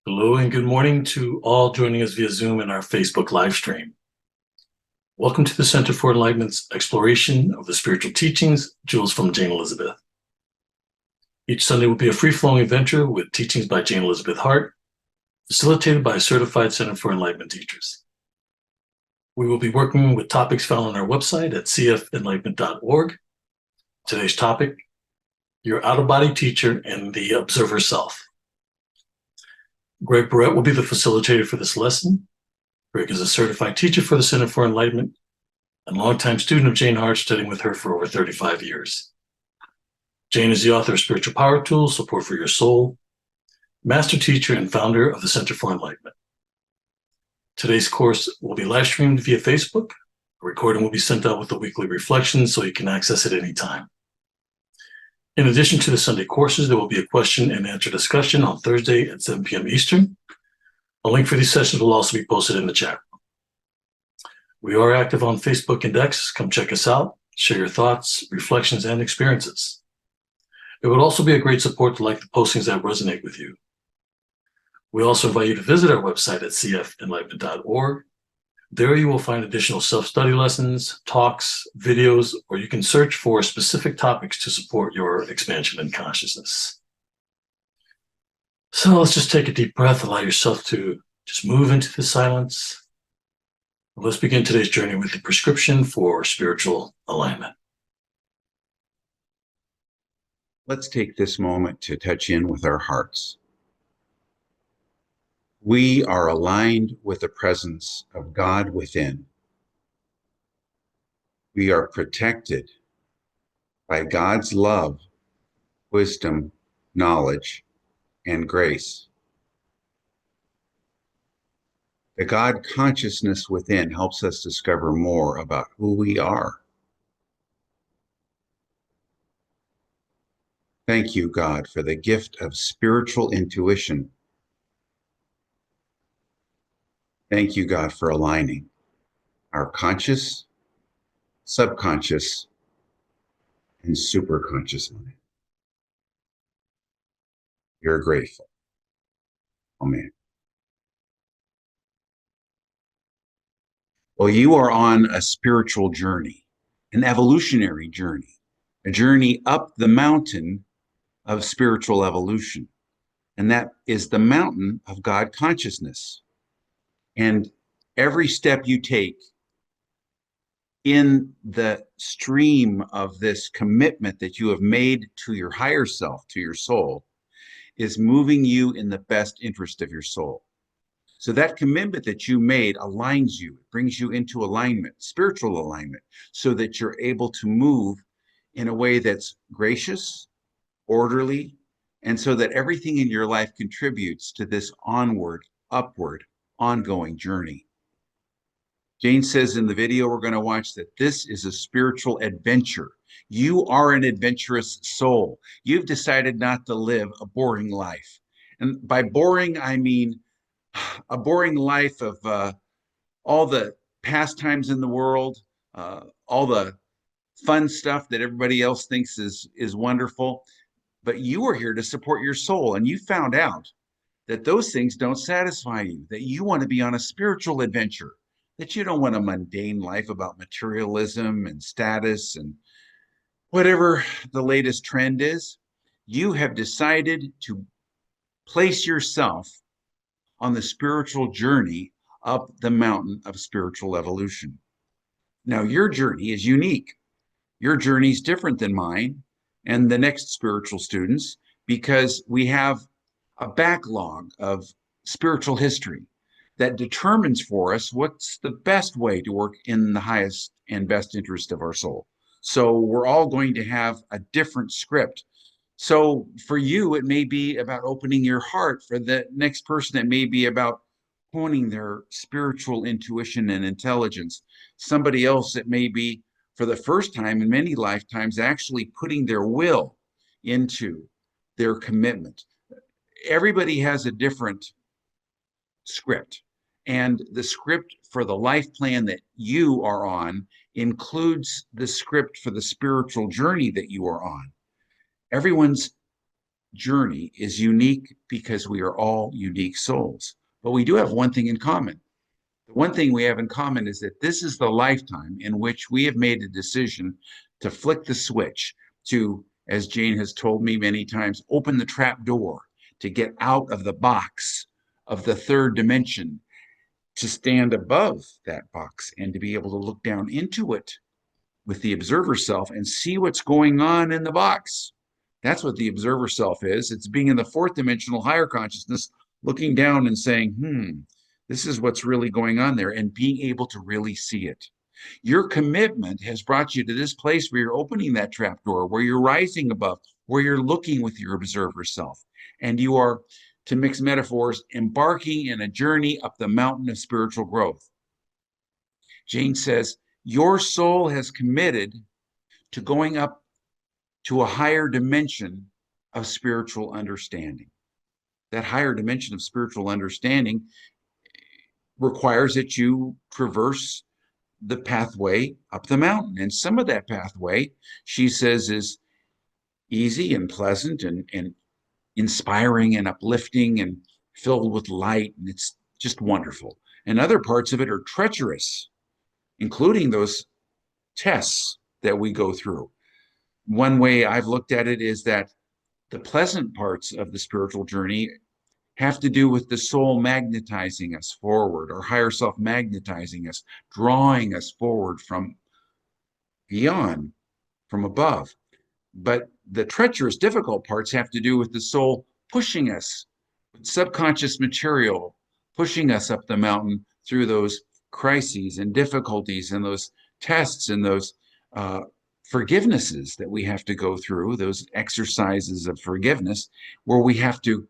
Hello and good morning to all joining us via Zoom and our Facebook live stream. Welcome to the Center for Enlightenment's exploration of the spiritual teachings, Jewels from Jane Elizabeth. Each Sunday will be a free-flowing adventure with teachings by Jane Elizabeth Hart, facilitated by certified Center for Enlightenment teachers. We will be working with topics found on our website at cfenlightenment.org. Today's topic, your out-of-body teacher and the observer self. Greg Barrett will be the facilitator for this lesson. Greg is a certified teacher for the Center for Enlightenment and longtime student of Jane Hart, studying with her for over 35 years. Jane is the author of Spiritual Power Tools, Support for Your Soul, master teacher and founder of the Center for Enlightenment. Today's course will be live streamed via Facebook. A recording will be sent out with the weekly reflections so you can access it anytime. In addition to the Sunday courses, there will be a question and answer discussion on Thursday at 7 p.m. Eastern. A link for these sessions will also be posted in the chat. We are active on Facebook and X. Come check us out, share your thoughts, reflections, and experiences. It would also be a great support to like the postings that resonate with you. We also invite you to visit our website at cfenlightenment.org. There you will find additional self-study lessons, talks, videos, or you can search for specific topics to support your expansion in consciousness. So let's just take a deep breath, allow yourself to just move into the silence. Let's begin today's journey with the prescription for spiritual alignment. Let's take this moment to touch in with our hearts. We are aligned with the presence of God within. We are protected by God's love, wisdom, knowledge, and grace. The God consciousness within helps us discover more about who we are. Thank you, God, for the gift of spiritual intuition. Thank you, God, for aligning our conscious, subconscious, and superconscious mind. You're grateful. Amen. Well, you are on a spiritual journey, an evolutionary journey, a journey up the mountain of spiritual evolution. And that is the mountain of God consciousness. And every step you take in the stream of this commitment that you have made to your higher self, to your soul, is moving you in the best interest of your soul. So that commitment that you made aligns you, brings you into alignment, spiritual alignment, so that you're able to move in a way that's gracious, orderly, and so that everything in your life contributes to this onward, upward, ongoing journey. Jane says in the video we're going to watch that this is a spiritual adventure. You are an adventurous soul. You've decided not to live a boring life. And by boring, I mean a boring life of all the pastimes in the world, all the fun stuff that everybody else thinks is wonderful. But you are here to support your soul. And you found out that those things don't satisfy you, that you want to be on a spiritual adventure, that you don't want a mundane life about materialism and status and whatever the latest trend is. You have decided to place yourself on the spiritual journey up the mountain of spiritual evolution. Now, your journey is unique. Your journey is different than mine and the next spiritual students, because we have a backlog of spiritual history that determines for us what's the best way to work in the highest and best interest of our soul. So we're all going to have a different script. So for you, it may be about opening your heart. For the next person, it may be about honing their spiritual intuition and intelligence. Somebody else, it may be for the first time in many lifetimes, actually putting their will into their commitment. Everybody has a different script, and the script for the life plan that you are on includes the script for the spiritual journey that you are on. Everyone's journey is unique because we are all unique souls. But we do have one thing in common. The one thing we have in common is that this is the lifetime in which we have made a decision to flick the switch, to, as Jane has told me many times, open the trap door, to get out of the box of the third dimension, to stand above that box and to be able to look down into it with the observer self and see what's going on in the box. That's what the observer self is. It's being in the fourth dimensional higher consciousness, looking down and saying, this is what's really going on there, and being able to really see it. Your commitment has brought you to this place where you're opening that trap door, where you're rising above, where you're looking with your observer self. And you are, to mix metaphors, embarking in a journey up the mountain of spiritual growth. Jane says, your soul has committed to going up to a higher dimension of spiritual understanding. That higher dimension of spiritual understanding requires that you traverse the pathway up the mountain. And some of that pathway, she says, is easy and pleasant and inspiring and uplifting and filled with light. And it's just wonderful. And other parts of it are treacherous, including those tests that we go through. One way I've looked at it is that the pleasant parts of the spiritual journey have to do with the soul magnetizing us forward, or higher self magnetizing us, drawing us forward from beyond, from above. But the treacherous, difficult parts have to do with the soul pushing us with subconscious material, pushing us up the mountain through those crises and difficulties and those tests and those forgivenesses that we have to go through, those exercises of forgiveness, where we have to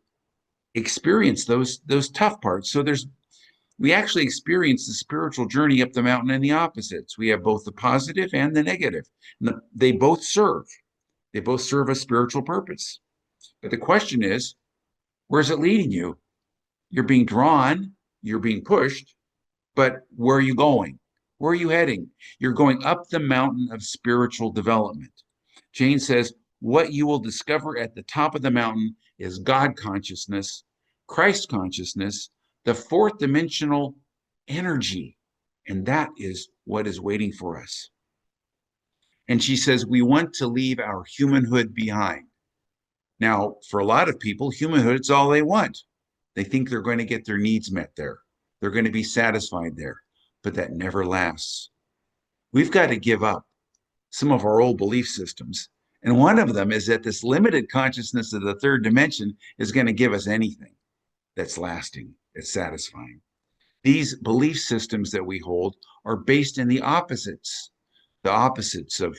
experience those tough parts. So we actually experience the spiritual journey up the mountain and the opposites. We have both the positive and the negative. They both serve. They both serve a spiritual purpose. But the question is, where's it leading you? You're being drawn, you're being pushed, but where are you going? Where are you heading? You're going up the mountain of spiritual development. Jane says, what you will discover at the top of the mountain is God consciousness, Christ consciousness, the fourth dimensional energy. And that is what is waiting for us. And she says, we want to leave our humanhood behind. Now, for a lot of people, humanhood's all they want. They think they're going to get their needs met there. They're going to be satisfied there, but that never lasts. We've got to give up some of our old belief systems. And one of them is that this limited consciousness of the third dimension is going to give us anything that's lasting, that's satisfying. These belief systems that we hold are based in the opposites of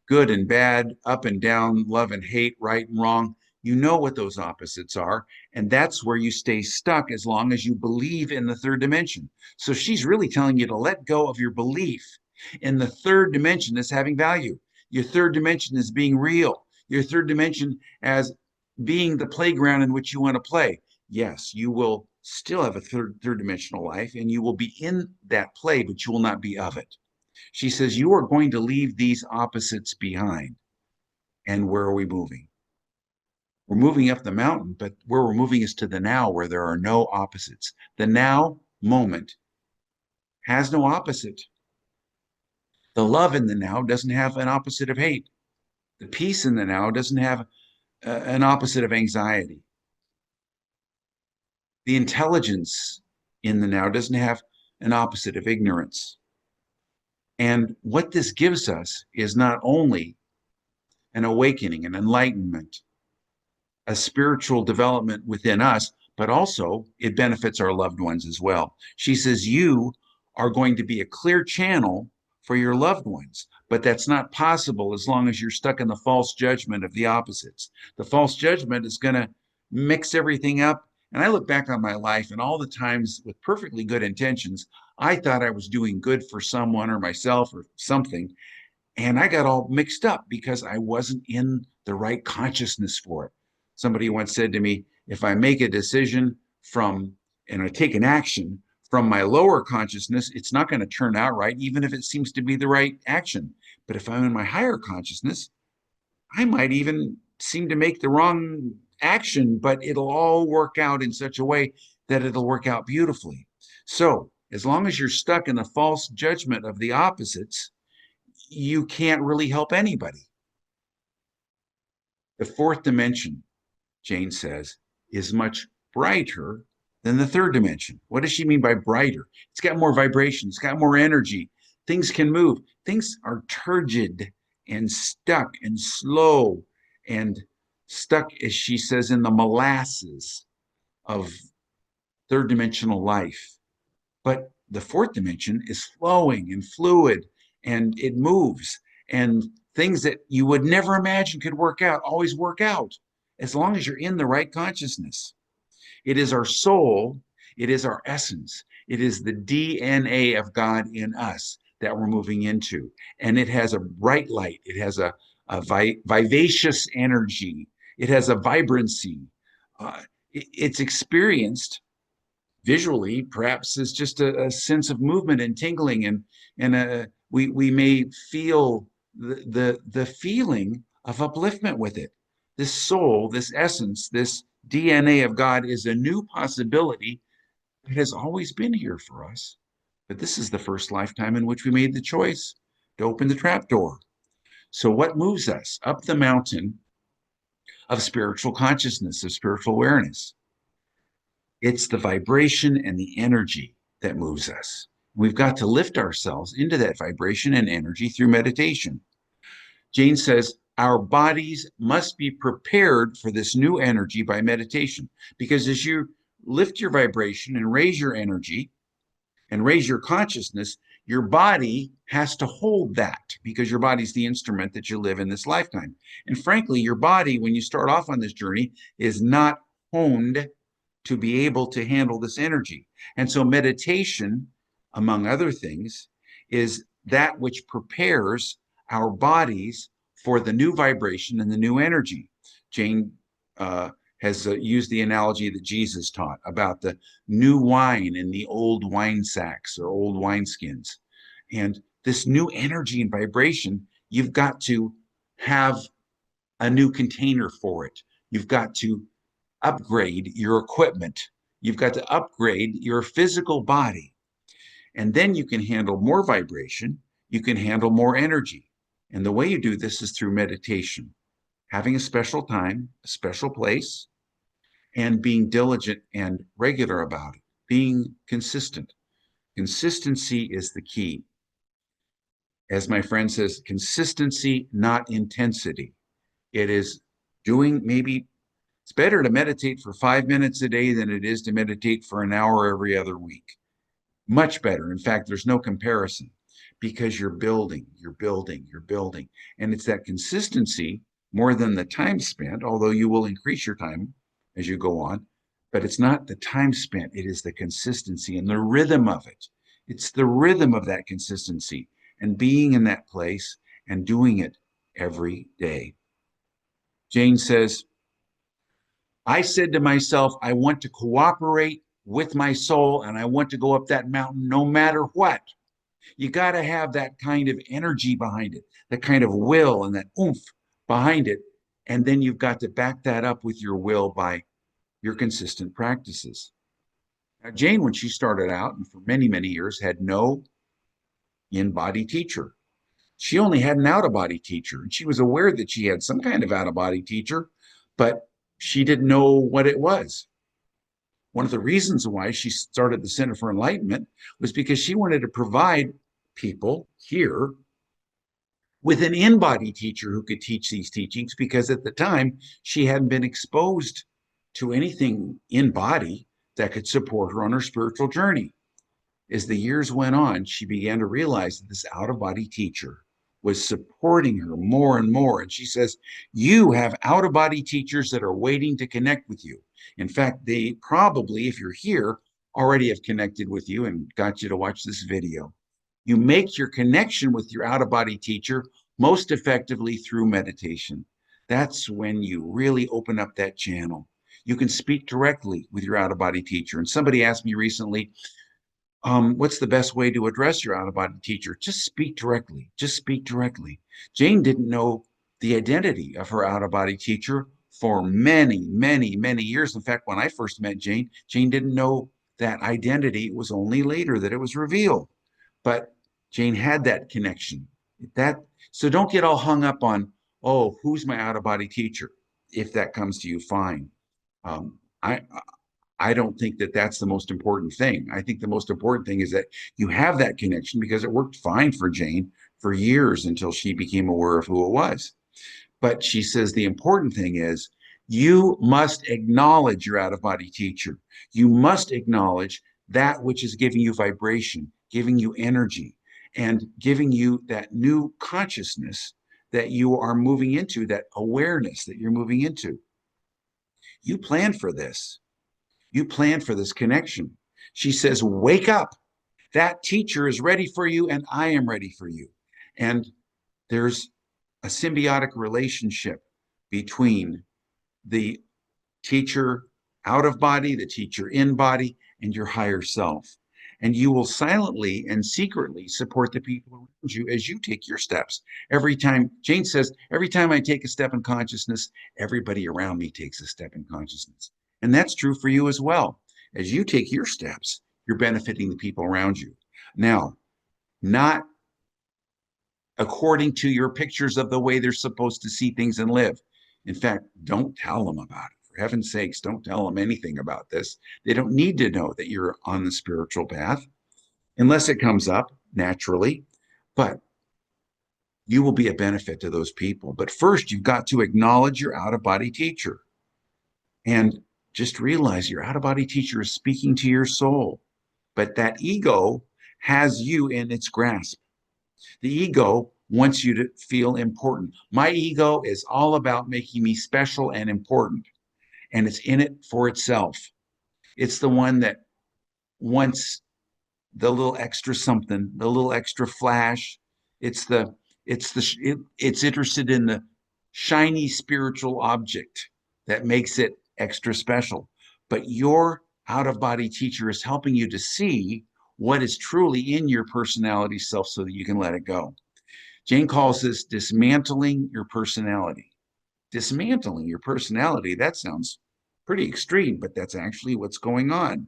good and bad, up and down, love and hate, right and wrong. You know what those opposites are. And that's where you stay stuck as long as you believe in the third dimension. So she's really telling you to let go of your belief in the third dimension as having value. Your third dimension as being real. Your third dimension as being the playground in which you want to play. Yes, you will still have a third dimensional life and you will be in that play, but you will not be of it. She says, you are going to leave these opposites behind. And where are we moving? We're moving up the mountain, but where we're moving is to the now, where there are no opposites. The now moment has no opposite. The love in the now doesn't have an opposite of hate. The peace in the now doesn't have an opposite of anxiety. The intelligence in the now doesn't have an opposite of ignorance. And what this gives us is not only an awakening, an enlightenment, a spiritual development within us, but also it benefits our loved ones as well. She says, you are going to be a clear channel for your loved ones, but that's not possible as long as you're stuck in the false judgment of the opposites. The false judgment is going to mix everything up. And I look back on my life and all the times with perfectly good intentions, I thought I was doing good for someone or myself or something. And I got all mixed up because I wasn't in the right consciousness for it. Somebody once said to me, if I make a decision and I take an action from my lower consciousness, it's not going to turn out right, even if it seems to be the right action. But if I'm in my higher consciousness, I might even seem to make the wrong action, but it'll all work out in such a way that it'll work out beautifully. So as long as you're stuck in a false judgment of the opposites, you can't really help anybody. The fourth dimension, Jane says, is much brighter than the third dimension. What does she mean by brighter? It's got more vibration, it's got more energy. Things can move. Things are turgid and stuck and slow and stuck, as she says, in the molasses of third dimensional life. But the fourth dimension is flowing and fluid, and it moves, and things that you would never imagine could work out always work out as long as you're in the right consciousness. It is our soul, it is our essence, it is the DNA of God in us that we're moving into. And it has a bright light, it has a vivacious energy, it has a vibrancy. It's experienced visually, perhaps, as just a sense of movement and tingling, and we may feel the feeling of upliftment with it. This soul, this essence, this DNA of God is a new possibility that has always been here for us. But this is the first lifetime in which we made the choice to open the trap door. So, what moves us up the mountain of spiritual consciousness, of spiritual awareness? It's the vibration and the energy that moves us. We've got to lift ourselves into that vibration and energy through meditation. Jane says our bodies must be prepared for this new energy by meditation, because as you lift your vibration and raise your energy and raise your consciousness, your body has to hold that, because your body's the instrument that you live in this lifetime. And frankly, your body, when you start off on this journey, is not honed to be able to handle this energy. And so meditation, among other things, is that which prepares our bodies for the new vibration and the new energy. Jane has used the analogy that Jesus taught about the new wine in the old wine sacks or old wineskins. And this new energy and vibration, you've got to have a new container for it. You've got to upgrade your equipment. You've got to upgrade your physical body. And then you can handle more vibration. You can handle more energy. And the way you do this is through meditation, having a special time, a special place, and being diligent and regular about it, being consistent. Consistency is the key. As my friend says, consistency, not intensity. It is doing maybe it's better to meditate for 5 minutes a day than it is to meditate for an hour every other week. Much better. In fact, there's no comparison, because you're building, you're building, you're building. And it's that consistency more than the time spent, although you will increase your time as you go on. But it's not the time spent, it is the consistency and the rhythm of it. It's the rhythm of that consistency and being in that place and doing it every day. Jane says, I said to myself, I want to cooperate with my soul and I want to go up that mountain no matter what. You got to have that kind of energy behind it, that kind of will and that oomph behind it. And then you've got to back that up with your will by your consistent practices. Now, Jane, when she started out and for many, many years, had no in-body teacher. She only had an out-of-body teacher. And she was aware that she had some kind of out-of-body teacher, but she didn't know what it was. One of the reasons why she started the Center for Enlightenment was because she wanted to provide people here with an in-body teacher who could teach these teachings, because at the time she hadn't been exposed to anything in body that could support her on her spiritual journey. As the years went on, she began to realize that this out-of-body teacher was supporting her more and more. And she says, you have out-of-body teachers that are waiting to connect with you. In fact, they probably, if you're here, already have connected with you and got you to watch this video. You make your connection with your out-of-body teacher most effectively through meditation. That's when you really open up that channel. You can speak directly with your out-of-body teacher. And somebody asked me recently, what's the best way to address your out-of-body teacher? Just speak directly. Just speak directly. Jane didn't know the identity of her out-of-body teacher for many, many, many years. In fact, when I first met Jane, Jane didn't know that identity. It was only later that it was revealed. But Jane had that connection. That so don't get all hung up on, oh, who's my out of body teacher? If that comes to you, fine. Um, I I don't think that that's the most important thing. I think the most important thing is that you have that connection because it worked fine for Jane for years until she became aware of who it was. But she says the important thing is you must acknowledge your out of body teacher. You must acknowledge that which is giving you vibration, giving you energy, and giving you that new consciousness that you are moving into, that awareness that you're moving into. You planned for this. You planned for this connection. She says, wake up. That teacher is ready for you, and I am ready for you. And there's a symbiotic relationship between the teacher out of body, the teacher in body, and your higher self. And you will silently and secretly support the people around you as you take your steps. Every time, Jane says, every time I take a step in consciousness, everybody around me takes a step in consciousness. And that's true for you as well. As you take your steps, you're benefiting the people around you. Now, not according to your pictures of the way they're supposed to see things and live. In fact, don't tell them about it. For heaven's sakes, don't tell them anything about this. They don't need to know that you're on the spiritual path unless it comes up naturally. But you will be a benefit to those people. But first, you've got to acknowledge your out of body teacher and just realize your out of body teacher is speaking to your soul. But that ego has you in its grasp. The ego wants you to feel important. My ego is all about making me special and important, and it's in it for itself. It's the one that wants the little extra something, the little extra flash. It's the it's interested in the shiny spiritual object that makes it extra special. But your out of body teacher is helping you to see what is truly in your personality self so that you can let it go. Jane calls this dismantling your personality. Dismantling your personality, that sounds pretty extreme, but that's actually what's going on.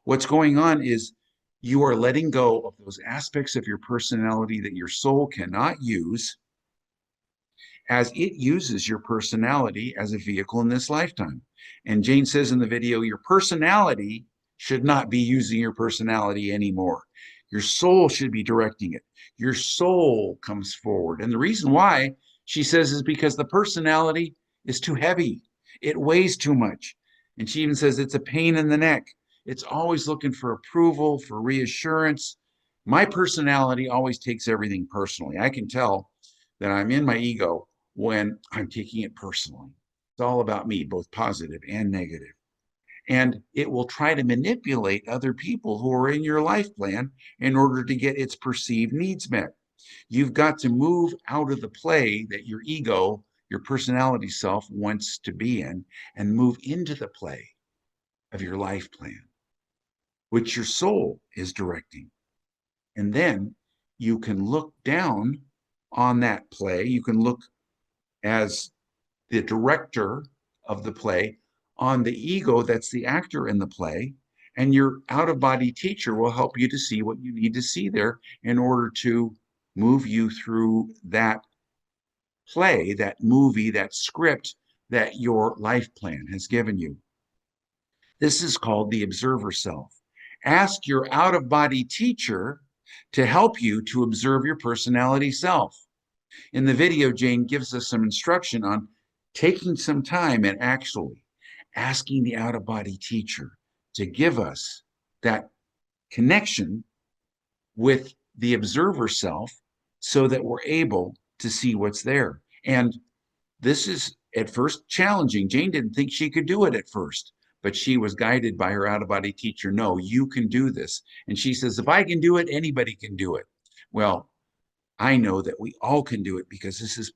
What's going on is you are letting go of those aspects of your personality that your soul cannot use as it uses your personality as a vehicle in this lifetime. And Jane says in the video, your personality should not be using your personality anymore. Your soul should be directing it. Your soul comes forward. And the reason why, she says, is because the personality is too heavy. It weighs too much. And she even says it's a pain in the neck. It's always looking for approval, for reassurance. My personality always takes everything personally. I can tell that I'm in my ego when I'm taking it personally. It's all about me, both positive and negative. And it will try to manipulate other people who are in your life plan in order to get its perceived needs met. You've got to move out of the play that your ego, your personality self wants to be in, and move into the play of your life plan, which your soul is directing. And then you can look down on that play. You can look as the director of the play on the ego that's the actor in the play. And your out of body teacher will help you to see what you need to see there in order to move you through that play, that movie, that script that your life plan has given you. This is called the observer self. Ask your out of body teacher to help you to observe your personality self. In the video, Jane gives us some instruction on taking some time and actually asking the out of body teacher to give us that connection with the observer self so that we're able to see what's there. And this is at first challenging. Jane didn't think she could do it at first, but she was guided by her out of body teacher. No, you can do this. And she says, if I can do it, anybody can do it. Well, I know that we all can do it because this is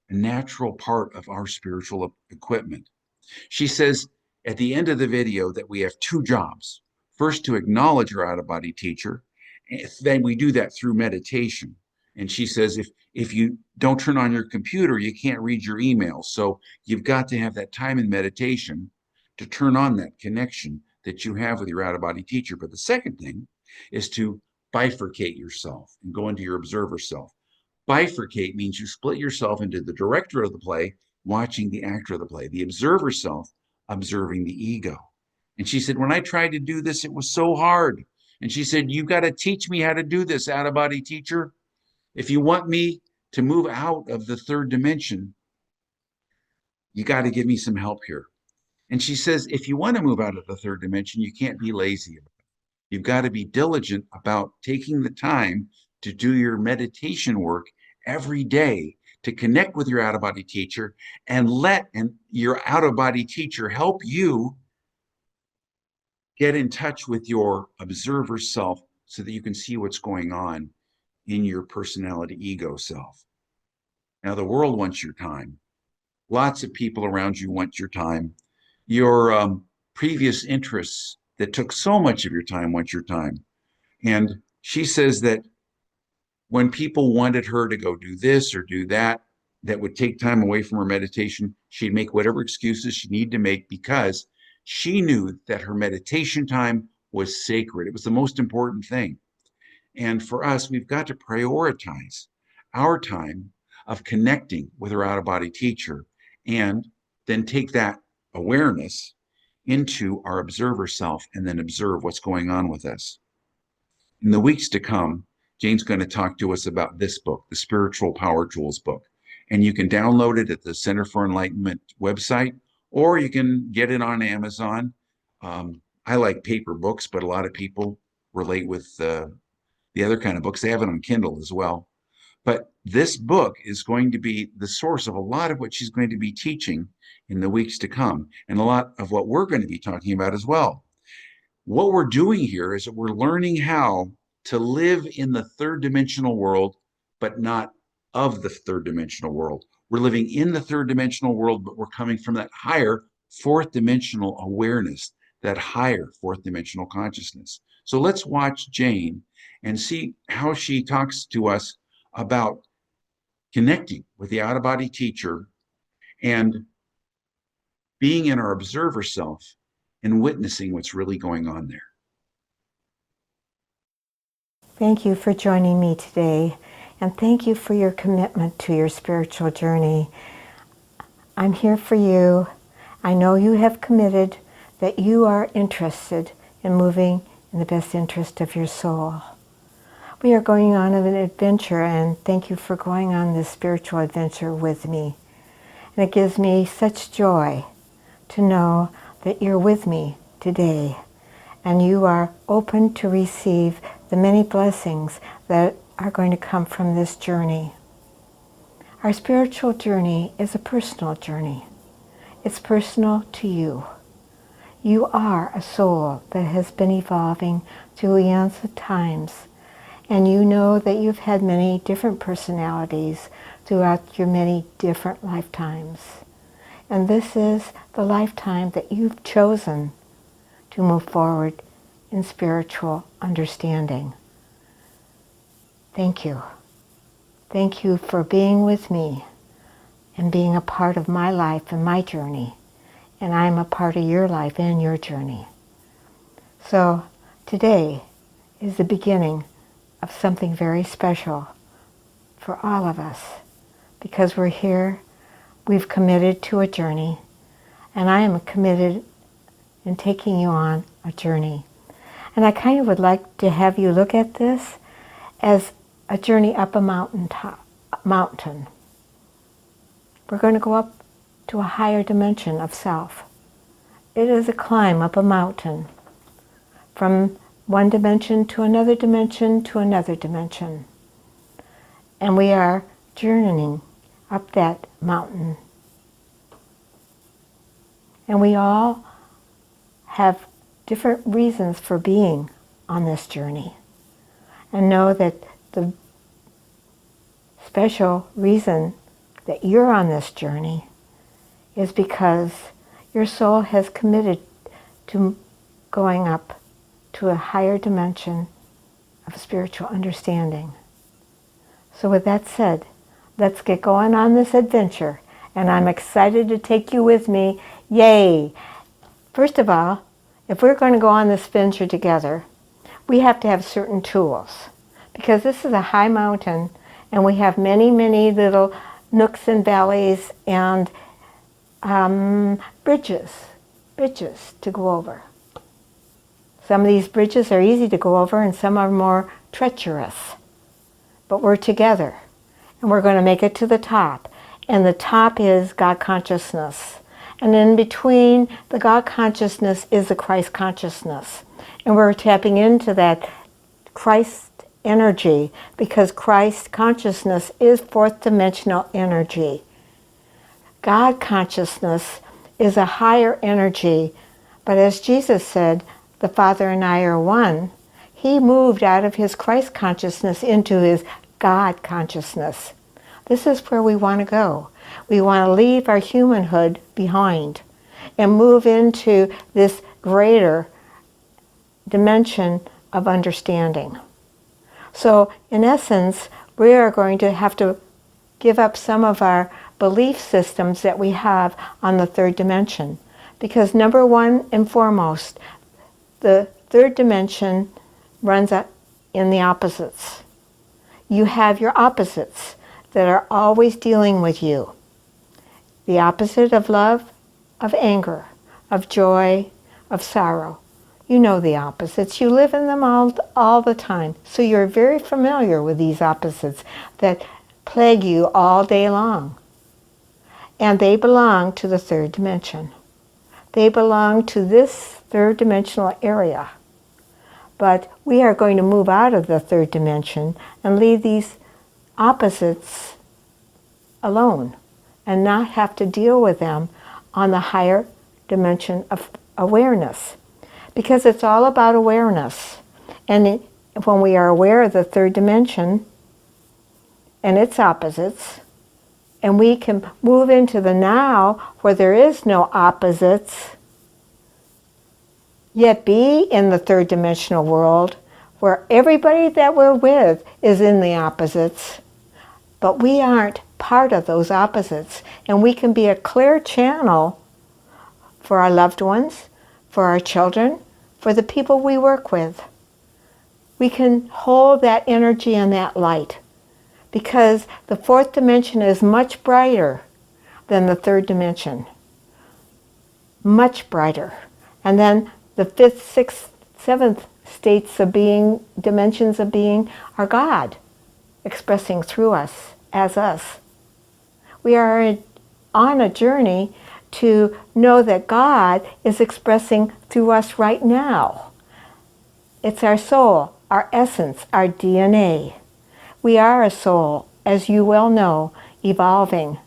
a natural part of our spiritual equipment. She says at the end of the video that we have two jobs. First, to acknowledge our out of body teacher. Then we do that through meditation. And she says, if you don't turn on your computer, you can't read your emails. So you've got to have that time in meditation to turn on that connection that you have with your out-of-body teacher. But the second thing is to bifurcate yourself and go into your observer self. Bifurcate means you split yourself into the director of the play, watching the actor of the play, the observer self, observing the ego. And she said, when I tried to do this, it was so hard. And she said, you've got to teach me how to do this, out-of-body teacher. If you want me to move out of the third dimension, you got to give me some help here. And she says, if you want to move out of the third dimension, you can't be lazy. You've got to be diligent about taking the time to do your meditation work every day to connect with your out-of-body teacher and let your out-of-body teacher help you get in touch with your observer self so that you can see what's going on in your personality ego self. Now, the world wants your time. Lots of people around you want your time. Your previous interests that took so much of your time want your time. And she says that when people wanted her to go do this or do that, that would take time away from her meditation, she'd make whatever excuses she needed to make because she knew that her meditation time was sacred. It was the most important thing. And for us, we've got to prioritize our time of connecting with our out-of-body teacher and then take that awareness into our observer self and then observe what's going on with us. In the weeks to come, Jane's going to talk to us about this book, the Spiritual Power Tools book. And you can download it at the Center for Enlightenment website, or you can get it on Amazon. I like paper books, but a lot of people relate with the other kind of books. They have it on Kindle as well. But this book is going to be the source of a lot of what she's going to be teaching in the weeks to come, and a lot of what we're going to be talking about as well. What we're doing here is that we're learning how to live in the third dimensional world, but not of the third dimensional world. We're living in the third dimensional world, but we're coming from that higher fourth dimensional awareness, that higher fourth dimensional consciousness. So let's watch Jane and see how she talks to us about connecting with the out-of-body teacher and being in our observer self and witnessing what's really going on there. Thank you for joining me today, and thank you for your commitment to your spiritual journey. I'm here for you. I know you have committed that you are interested in moving in the best interest of your soul. We are going on an adventure, and thank you for going on this spiritual adventure with me. And it gives me such joy to know that you're with me today, and you are open to receive the many blessings that are going to come from this journey. Our spiritual journey is a personal journey. It's personal to you. You are a soul that has been evolving through eons of times, and you know that you've had many different personalities throughout your many different lifetimes. And this is the lifetime that you've chosen to move forward in spiritual understanding. Thank you. Thank you for being with me and being a part of my life and my journey. And I'm a part of your life and your journey. So today is the beginning of something very special for all of us, because we're here, we've committed to a journey, and I am committed in taking you on a journey. And I kind of would like to have you look at this as a journey up a mountain. We're going to go up to a higher dimension of self. It is a climb up a mountain from one dimension to another dimension to another dimension. And we are journeying up that mountain. And we all have different reasons for being on this journey. And know that the special reason that you're on this journey is because your soul has committed to going up to a higher dimension of spiritual understanding. So with that said, let's get going on this adventure. And I'm excited to take you with me. Yay! First of all, if we're going to go on this adventure together, we have to have certain tools. Because this is a high mountain, and we have many, many little nooks and valleys and bridges to go over. Some of these bridges are easy to go over, and some are more treacherous. But we're together, and we're going to make it to the top. And the top is God consciousness. And in between the God consciousness is the Christ consciousness. And we're tapping into that Christ energy, because Christ consciousness is fourth dimensional energy. God consciousness is a higher energy, but as Jesus said, the Father and I are one. He moved out of his Christ consciousness into his God consciousness. This is where we want to go. We want to leave our humanhood behind and move into this greater dimension of understanding. So in essence, we are going to have to give up some of our belief systems that we have on the third dimension. Because number one and foremost, the third dimension runs in the opposites. You have your opposites that are always dealing with you. The opposite of love, of anger, of joy, of sorrow. You know the opposites. You live in them all the time. So you're very familiar with these opposites that plague you all day long. And they belong to the third dimension. They belong to this third dimensional area. But we are going to move out of the third dimension and leave these opposites alone and not have to deal with them on the higher dimension of awareness. Because it's all about awareness. And when we are aware of the third dimension and its opposites, and we can move into the now where there is no opposites, yet be in the third dimensional world where everybody that we're with is in the opposites, but we aren't part of those opposites, and we can be a clear channel for our loved ones, for our children, for the people we work with. We can hold that energy and that light, because the fourth dimension is much brighter than the third dimension. Much brighter. And then the fifth, sixth, seventh states of being, dimensions of being, are God expressing through us, as us. We are on a journey to know that God is expressing through us right now. It's our soul, our essence, our DNA. We are a soul, as you well know, evolving.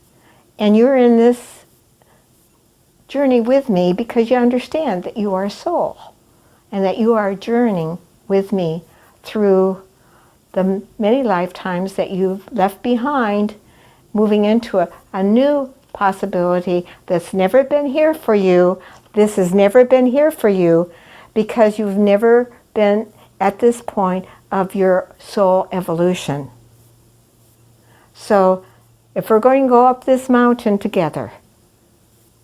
And you're in this journey with me because you understand that you are a soul and that you are journeying with me through the many lifetimes that you've left behind, moving into a new possibility that's never been here for you. This has never been here for you because you've never been at this point of your soul evolution. So if we're going to go up this mountain together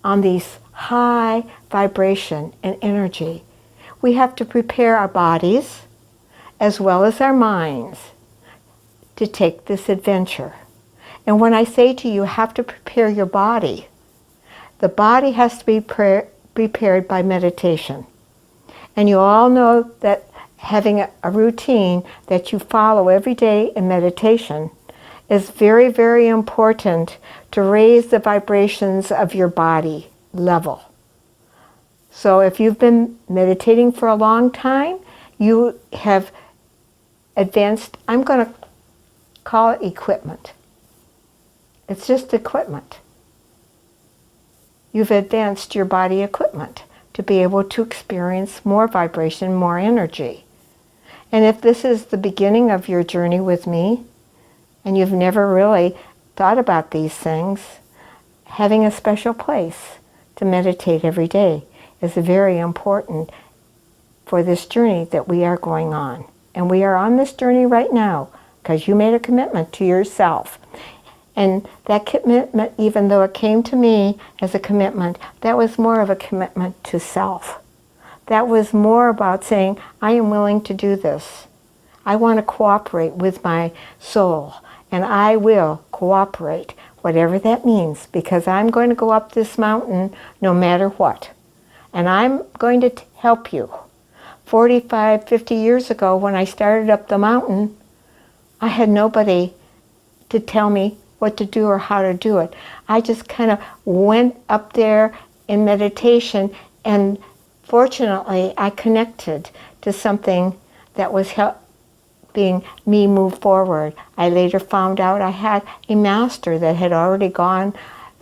on these high vibration and energy, we have to prepare our bodies as well as our minds to take this adventure. And when I say to you, you have to prepare your body, the body has to be prepared by meditation. And you all know that having a routine that you follow every day in meditation is very, very important to raise the vibrations of your body level. So if you've been meditating for a long time, you have advanced, I'm going to call it equipment. It's just equipment. You've advanced your body equipment to be able to experience more vibration, more energy. And if this is the beginning of your journey with me, and you've never really thought about these things, having a special place to meditate every day is very important for this journey that we are going on. And we are on this journey right now, because you made a commitment to yourself. And that commitment, even though it came to me as a commitment, that was more of a commitment to self. That was more about saying, I am willing to do this. I want to cooperate with my soul, and I will cooperate, whatever that means, because I'm going to go up this mountain no matter what. And I'm going to help you. 45, 50 years ago, when I started up the mountain, I had nobody to tell me what to do or how to do it. I just kind of went up there in meditation, and fortunately I connected to something that was helping me move forward. I later found out I had a master that had already gone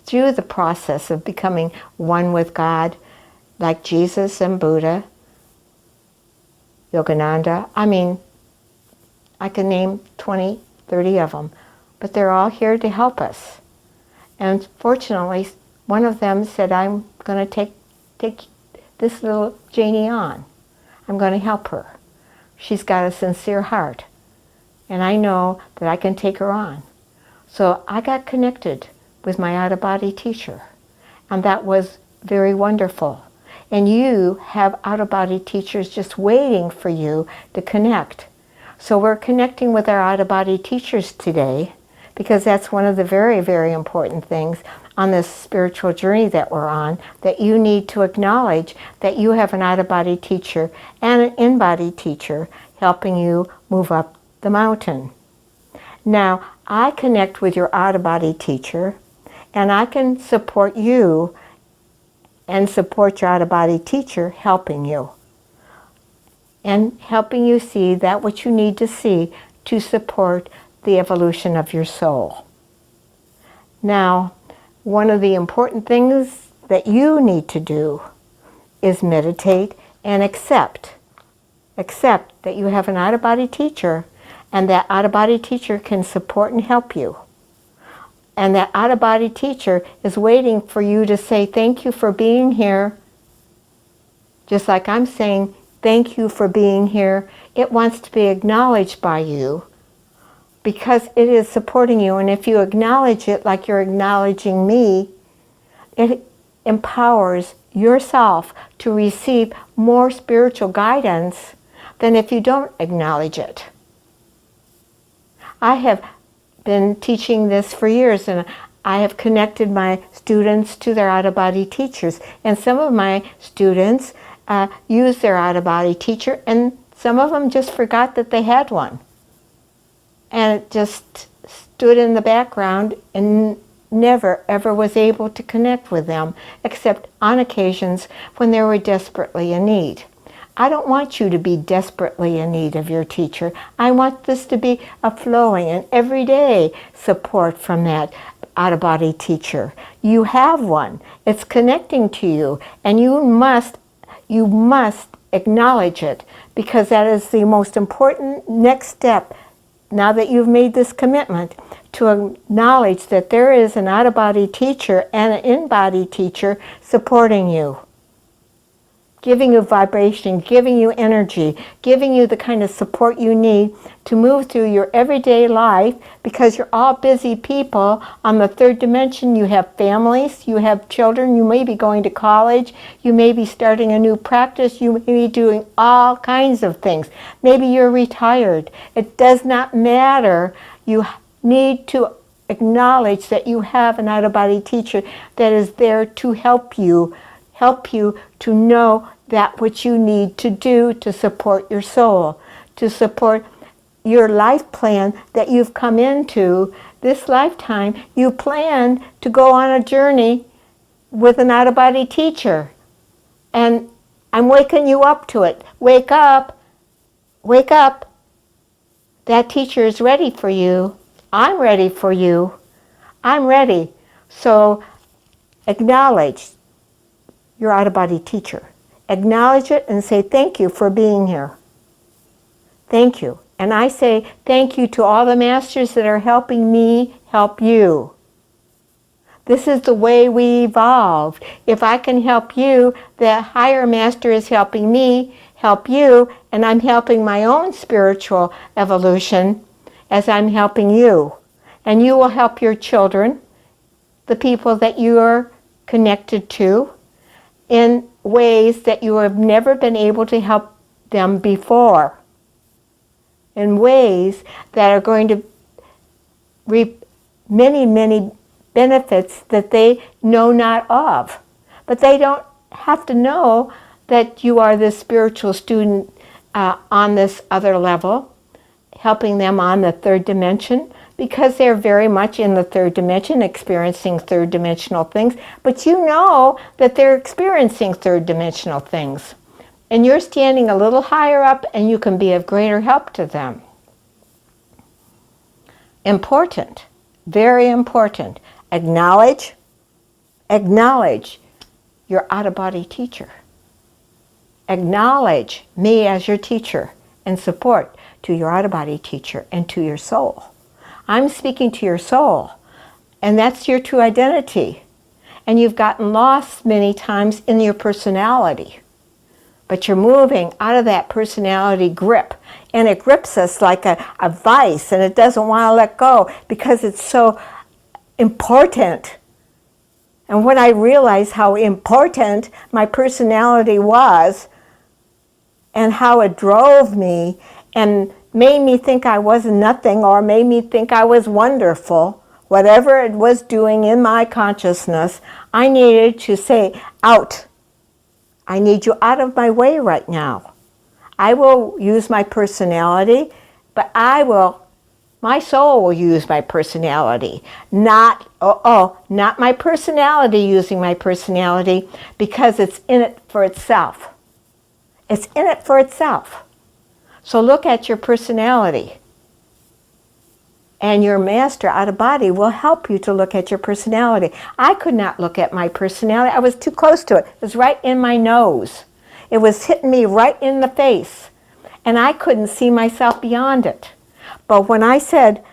through the process of becoming one with God, like Jesus and Buddha, Yogananda. I mean, I can name 20, 30 of them, but they're all here to help us. And fortunately, one of them said, I'm going to take this little Janie on. I'm going to help her. She's got a sincere heart, and I know that I can take her on. So I got connected with my out-of-body teacher, and that was very wonderful. And you have out-of-body teachers just waiting for you to connect. So we're connecting with our out-of-body teachers today, because that's one of the very, very important things on this spiritual journey that we're on, that you need to acknowledge that you have an out-of-body teacher and an in-body teacher helping you move up the mountain. Now, I connect with your out-of-body teacher, and I can support you and support your out-of-body teacher helping you. And helping you see that what you need to see to support the evolution of your soul. Now, one of the important things that you need to do is meditate and accept that you have an out-of-body teacher, and that out-of-body teacher can support and help you. And that out-of-body teacher is waiting for you to say thank you for being here. Just like I'm saying thank you for being here, it wants to be acknowledged by you, because it is supporting you. And if you acknowledge it like you're acknowledging me, it empowers yourself to receive more spiritual guidance than if you don't acknowledge it. I have been teaching this for years, and I have connected my students to their out-of-body teachers. And some of my students use their out-of-body teacher, and some of them just forgot that they had one. And it just stood in the background and never ever was able to connect with them, except on occasions when they were desperately in need. I don't want you to be desperately in need of your teacher. I want this to be a flowing and everyday support from that out-of-body teacher. You have one. It's connecting to you, and you must acknowledge it, because that is the most important next step. Now that you've made this commitment to acknowledge that there is an out-of-body teacher and an in-body teacher supporting you, giving you vibration, giving you energy, giving you the kind of support you need to move through your everyday life, because you're all busy people on the third dimension. You have families, you have children, you may be going to college, you may be starting a new practice, you may be doing all kinds of things. Maybe you're retired. It does not matter. You need to acknowledge that you have an out-of-body teacher that is there to help you to know that what you need to do to support your soul, to support your life plan that you've come into this lifetime. You plan to go on a journey with an out-of-body teacher, and I'm waking you up to it. Wake up, wake up. That teacher is ready for you. I'm ready for you. I'm ready. So acknowledge your out-of-body teacher. Acknowledge it and say thank you for being here. Thank you. And I say thank you to all the masters that are helping me help you. This is the way we evolve. If I can help you, the higher master is helping me help you, and I'm helping my own spiritual evolution. as I'm helping you. And you will help your children, the people that you are connected to, in ways that you have never been able to help them before. In ways that are going to reap many, many benefits that they know not of. But they don't have to know that you are the spiritual student on this other level, helping them on the third dimension, because they're very much in the third dimension, experiencing third dimensional things. But you know that they're experiencing third dimensional things. And you're standing a little higher up, and you can be of greater help to them. Important, very important. Acknowledge your out-of-body teacher. Acknowledge me as your teacher and support to your out-of-body teacher and to your soul. I'm speaking to your soul, and that's your true identity. And you've gotten lost many times in your personality. But you're moving out of that personality grip, and it grips us like a vice, and it doesn't want to let go because it's so important. And when I realized how important my personality was and how it drove me and made me think I was nothing or made me think I was wonderful, whatever it was doing in my consciousness, I needed to say, out. I need you out of my way right now. I will use my personality, but my soul will use my personality. Not my personality using my personality, because it's in it for itself. It's in it for itself. So look at your personality. And your master out of body will help you to look at your personality. I could not look at my personality. I was too close to it. It was right in my nose. It was hitting me right in the face. And I couldn't see myself beyond it. But when I said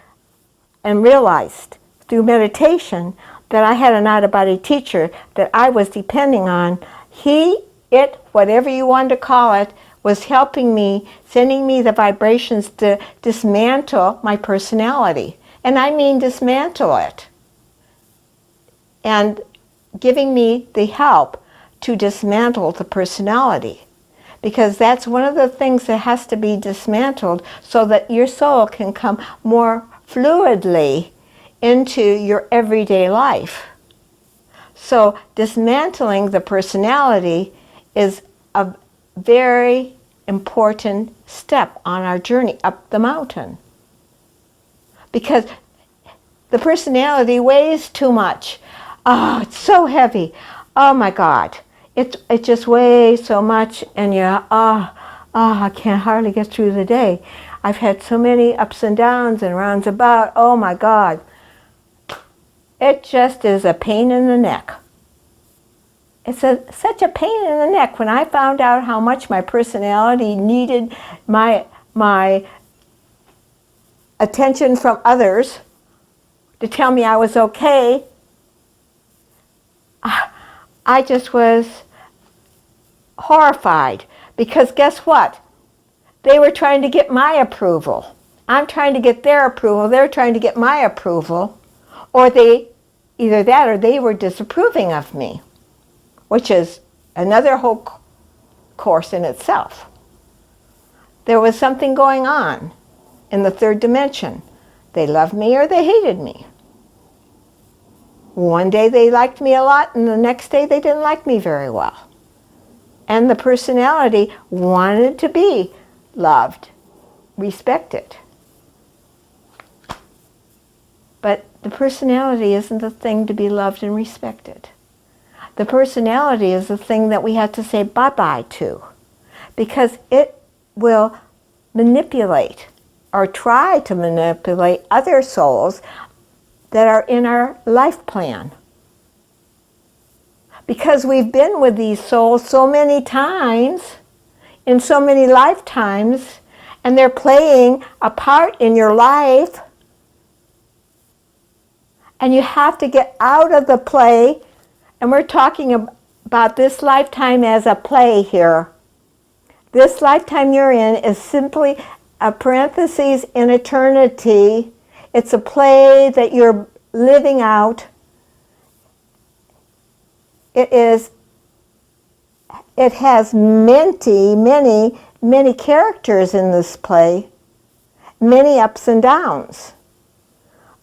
and realized through meditation that I had an out-of-body teacher that I was depending on, whatever you want to call it, was helping me, sending me the vibrations to dismantle my personality. And I mean dismantle it. And giving me the help to dismantle the personality. Because that's one of the things that has to be dismantled so that your soul can come more fluidly into your everyday life. So dismantling the personality is a very important step on our journey up the mountain. Because the personality weighs too much. Oh, it's so heavy. Oh my God. It just weighs so much, and I can't hardly get through the day. I've had so many ups and downs and rounds about. Oh my God. It just is a pain in the neck. It's such a pain in the neck when I found out how much my personality needed my attention from others to tell me I was okay. I just was horrified, because guess what? They were trying to get my approval. I'm trying to get their approval. They're trying to get my approval. Or either that or they were disapproving of me, which is another whole course in itself. There was something going on in the third dimension. They loved me or they hated me. One day they liked me a lot, and the next day they didn't like me very well. And the personality wanted to be loved, respected. But the personality isn't the thing to be loved and respected. The personality is the thing that we have to say bye-bye to, because it will manipulate or try to manipulate other souls that are in our life plan. Because we've been with these souls so many times, in so many lifetimes, and they're playing a part in your life, and you have to get out of the play. And we're talking about this lifetime as a play here. This lifetime you're in is simply a parentheses in eternity. It's a play that you're living out. It has many characters in this play, many ups and downs.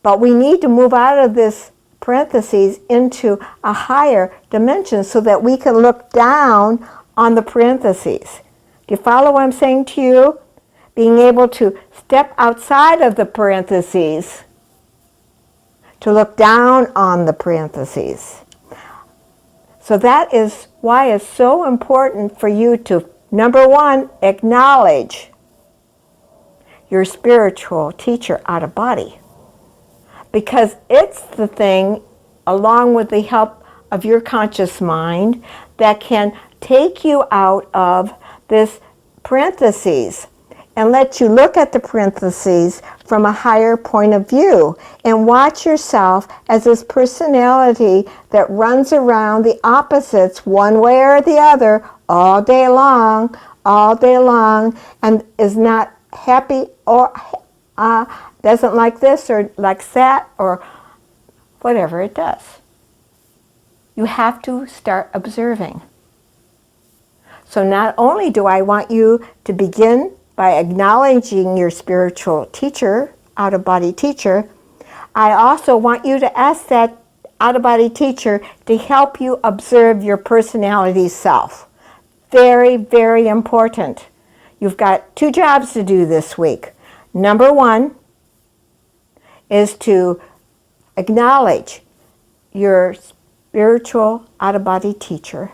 But we need to move out of this parentheses into a higher dimension so that we can look down on the parentheses. Do you follow what I'm saying to you? Being able to step outside of the parentheses to look down on the parentheses. So that is why it's so important for you to, number one, acknowledge your spiritual teacher out of body. Because it's the thing, along with the help of your conscious mind, that can take you out of this parentheses and let you look at the parentheses from a higher point of view and watch yourself as this personality that runs around the opposites one way or the other all day long, and is not happy or doesn't like this or likes that or whatever it does. You have to start observing. So not only do I want you to begin by acknowledging your spiritual teacher, out-of-body teacher, I also want you to ask that out-of-body teacher to help you observe your personality self. Very, very important. You've got 2 jobs to do this week. Number 1 is to acknowledge your spiritual out-of-body teacher.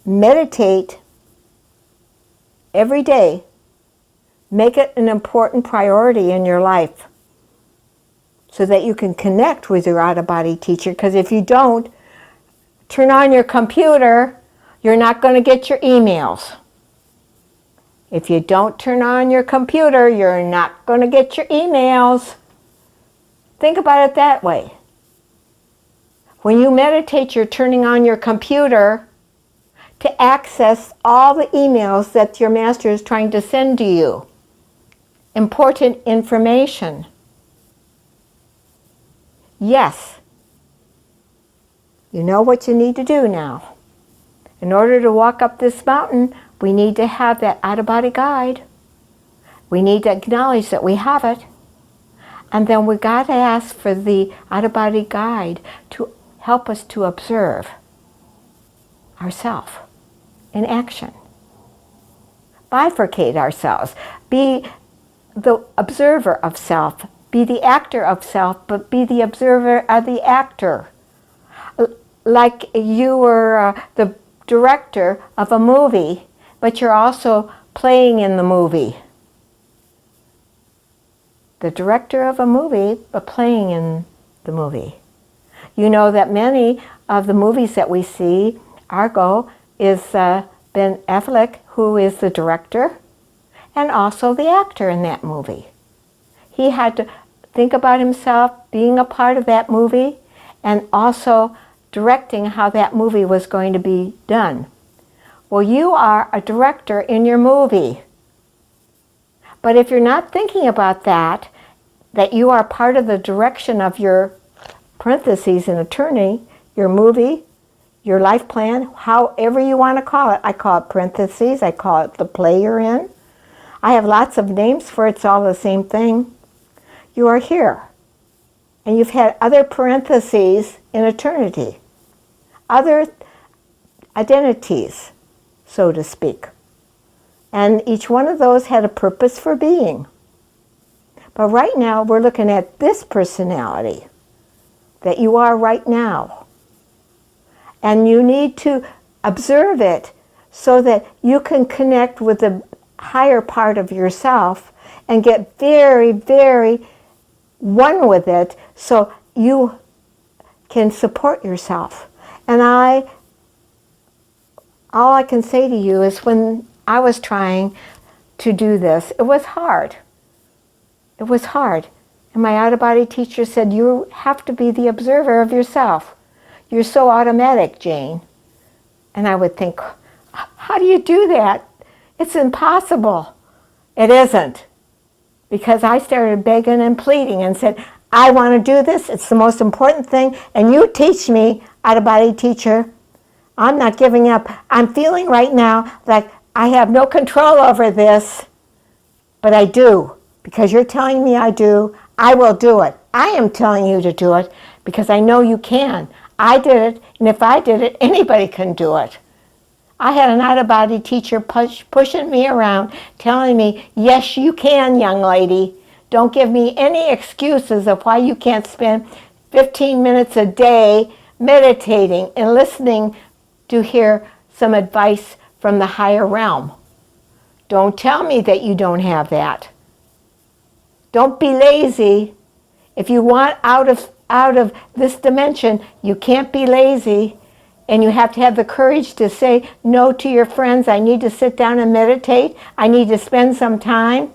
Meditate every day. Make it an important priority in your life so that you can connect with your out-of-body teacher. Because if you don't, turn on your computer, you're not going to get your emails. If you don't turn on your computer, you're not going to get your emails. Think about it that way. When you meditate, you're turning on your computer to access all the emails that your master is trying to send to you. Important information. Yes. You know what you need to do now. In order to walk up this mountain, we need to have that out-of-body guide. We need to acknowledge that we have it. And then we got to ask for the out-of-body guide to help us to observe ourselves in action. Bifurcate ourselves. Be the observer of self. Be the actor of self, but be the observer of the actor. Like you were the director of a movie, but you're also playing in the movie. The director of a movie, but playing in the movie. You know that many of the movies that we see, Argo is Ben Affleck, who is the director, and also the actor in that movie. He had to think about himself being a part of that movie and also directing how that movie was going to be done. Well, you are a director in your movie. But if you're not thinking about that you are part of the direction of your parentheses in eternity, your movie, your life plan, however you want to call it. I call it parentheses, I call it the play you're in. I have lots of names for it, it's all the same thing. You are here. And you've had other parentheses in eternity. Other identities, so to speak. And each one of those had a purpose for being. But right now, we're looking at this personality that you are right now. And you need to observe it so that you can connect with the higher part of yourself and get very, very one with it so you can support yourself. And all I can say to you is when I was trying to do this, it was hard. It was hard. And my out-of-body teacher said, you have to be the observer of yourself. You're so automatic, Jane. And I would think, how do you do that? It's impossible. It isn't. Because I started begging and pleading and said, I want to do this. It's the most important thing. And you teach me, out-of-body teacher. I'm not giving up. I'm feeling right now like I have no control over this, but I do. Because you're telling me I do, I will do it. I am telling you to do it because I know you can. I did it, and if I did it, anybody can do it. I had an out-of-body teacher pushing me around, telling me, yes, you can, young lady. Don't give me any excuses of why you can't spend 15 minutes a day meditating and listening to hear some advice from the higher realm. Don't tell me that you don't have that. Don't be lazy. If you want out of this dimension, you can't be lazy. And you have to have the courage to say no to your friends. I need to sit down and meditate. I need to spend some time.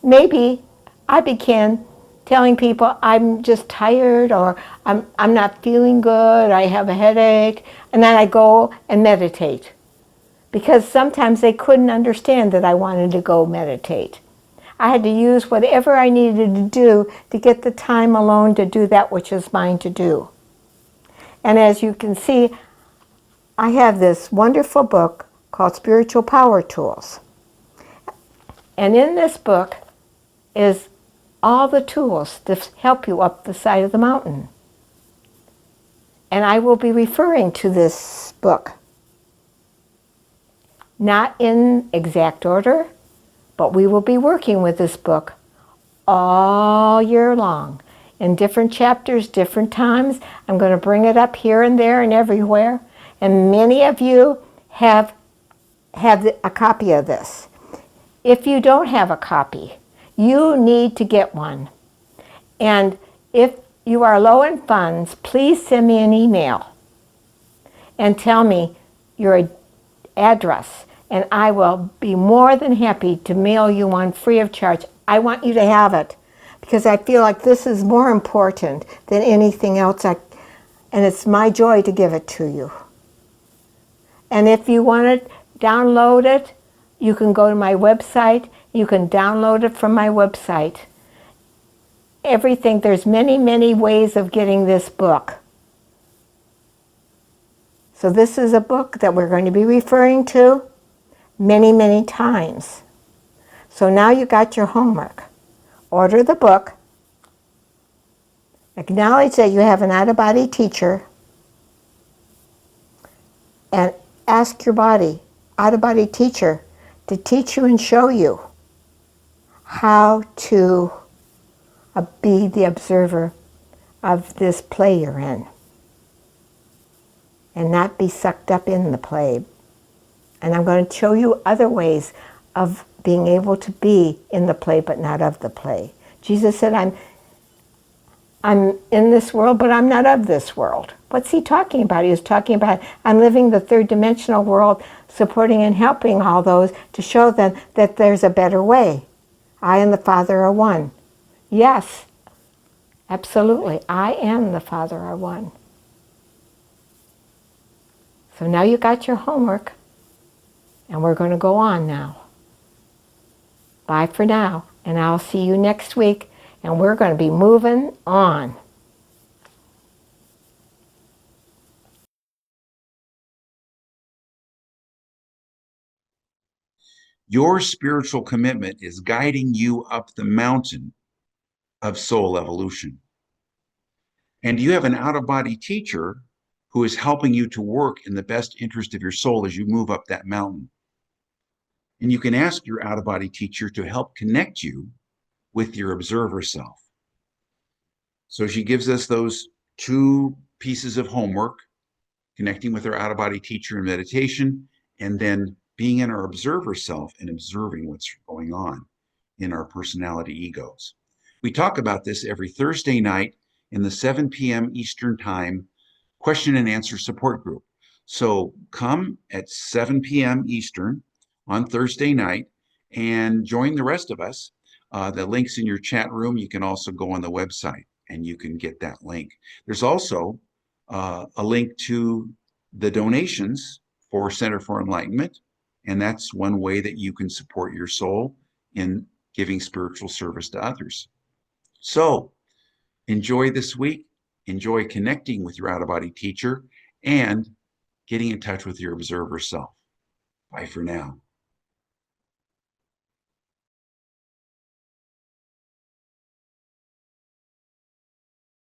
Maybe I began telling people I'm just tired, or I'm not feeling good, I have a headache, and then I go and meditate. Because sometimes they couldn't understand that I wanted to go meditate. I had to use whatever I needed to do to get the time alone to do that which is mine to do. And as you can see, I have this wonderful book called Spiritual Power Tools. And in this book is all the tools to help you up the side of the mountain. And I will be referring to this book. Not in exact order, but we will be working with this book all year long. In different chapters, different times. I'm going to bring it up here and there and everywhere. And many of you have a copy of this. If you don't have a copy, you need to get one. And if you are low in funds, please send me an email and tell me your address, and I will be more than happy to mail you one free of charge. I want you to have it because I feel like this is more important than anything else, and it's my joy to give it to you. And if you want to download it, you can go to my website. You can download it from my website. Everything, there's many, many ways of getting this book. So this is a book that we're going to be referring to many, many times. So now you got your homework. Order the book. Acknowledge that you have an out-of-body teacher. And ask your body, out-of-body teacher, to teach you and show you how to be the observer of this play you're in and not be sucked up in the play. And I'm going to show you other ways of being able to be in the play but not of the play. Jesus said, I'm in this world, but I'm not of this world. What's he talking about? He was talking about I'm living the third dimensional world, supporting and helping all those to show them that there's a better way. I and the Father are one. Yes, absolutely. I and the Father are one. So now you got your homework, and we're going to go on now. Bye for now, and I'll see you next week, and we're going to be moving on. Your spiritual commitment is guiding you up the mountain of soul evolution. And you have an out-of-body teacher who is helping you to work in the best interest of your soul as you move up that mountain. And you can ask your out-of-body teacher to help connect you with your observer self. So she gives us those two pieces of homework, connecting with our out-of-body teacher in meditation, and then being in our observer self and observing what's going on in our personality egos. We talk about this every Thursday night in the 7 p.m. Eastern Time question and answer support group. So come at 7 p.m. Eastern on Thursday night and join the rest of us. The link's in your chat room. You can also go on the website and you can get that link. There's also a link to the donations for Center for Enlightenment And that's one way that you can support your soul in giving spiritual service to others. So enjoy this week, enjoy connecting with your out-of-body teacher, and getting in touch with your observer self. Bye for now.